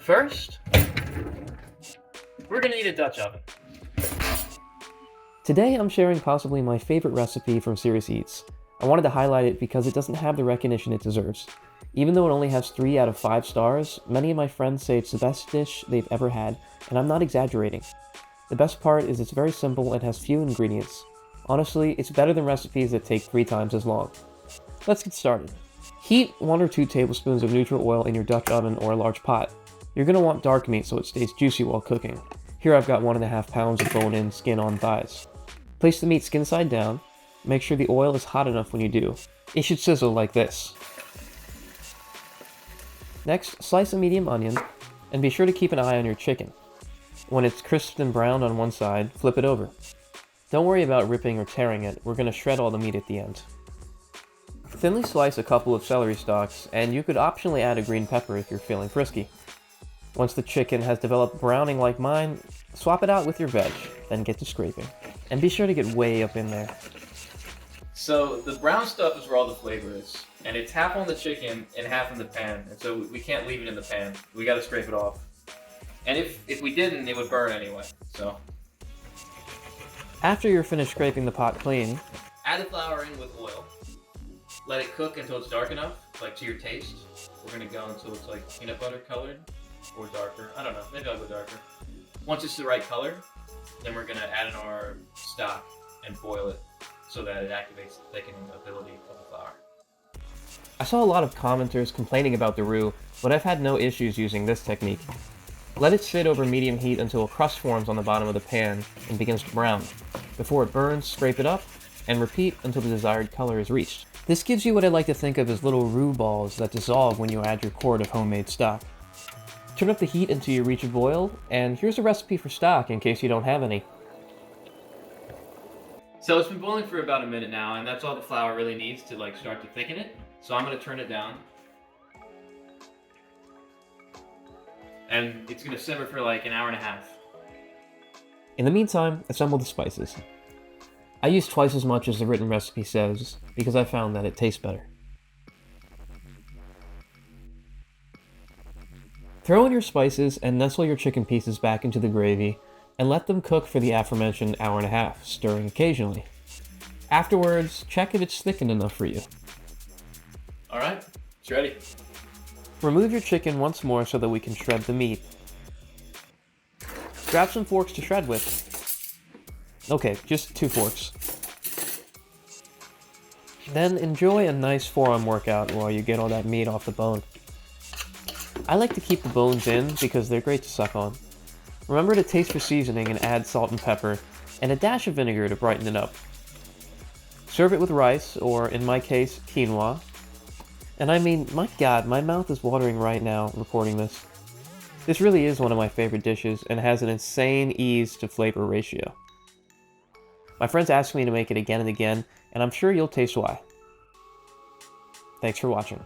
First, we're gonna need a Dutch oven. Today I'm sharing possibly my favorite recipe from Serious Eats. I wanted to highlight it because it doesn't have the recognition it deserves. Even though it only has 3 out of 5 stars, many of my friends say it's the best dish they've ever had, and I'm not exaggerating. The best part is it's very simple and has few ingredients. Honestly, it's better than recipes that take 3 times as long. Let's get started. Heat 1 or 2 tablespoons of neutral oil in your Dutch oven or a large pot. You're going to want dark meat so it stays juicy while cooking. Here I've got 1.5 pounds of bone-in, skin-on thighs. Place the meat skin side down. Make sure the oil is hot enough when you do. It should sizzle like this. Next, slice a medium onion, and be sure to keep an eye on your chicken. When it's crisped and browned on one side, flip it over. Don't worry about ripping or tearing it, we're going to shred all the meat at the end. Thinly slice a couple of celery stalks, and you could optionally add a green pepper if you're feeling frisky. Once the chicken has developed browning like mine, swap it out with your veg, then get to scraping. And be sure to get way up in there. So the brown stuff is where all the flavor is, and it's half on the chicken and half in the pan, and so we can't leave it in the pan. We gotta scrape it off. And if we didn't, it would burn anyway, so. After you're finished scraping the pot clean, Add the flour in with oil. Let it cook until it's dark enough, like to your taste. We're gonna go until it's like peanut butter colored, or darker. I don't know, maybe I'll go darker. Once it's the right color, then we're gonna add in our stock and boil it so that it activates the thickening ability of the flour. I saw a lot of commenters complaining about the roux, but I've had no issues using this technique. Let it sit over medium heat until a crust forms on the bottom of the pan and begins to brown. Before it burns, scrape it up, and repeat until the desired color is reached. This gives you what I like to think of as little roux balls that dissolve when you add your quart of homemade stock. Turn up the heat until you reach a boil, and here's a recipe for stock in case you don't have any. So it's been boiling for about a minute now, and that's all the flour really needs to like start to thicken it. So I'm gonna turn it down. And it's gonna simmer for like an hour and a half. In the meantime, assemble the spices. I use twice as much as the written recipe says, because I found that it tastes better. Throw in your spices and nestle your chicken pieces back into the gravy, and let them cook for the aforementioned hour and a half, stirring occasionally. Afterwards, check if it's thickened enough for you. Alright, it's ready. Remove your chicken once more so that we can shred the meat. Grab some forks to shred with. Okay, just 2 forks. Then enjoy a nice forearm workout while you get all that meat off the bone. I like to keep the bones in because they're great to suck on. Remember to taste for seasoning and add salt and pepper, and a dash of vinegar to brighten it up. Serve it with rice, or in my case, quinoa. And I mean, my god, my mouth is watering right now recording this. This really is one of my favorite dishes and has an insane ease to flavor ratio. My friends ask me to make it again and again, and I'm sure you'll taste why. Thanks for watching.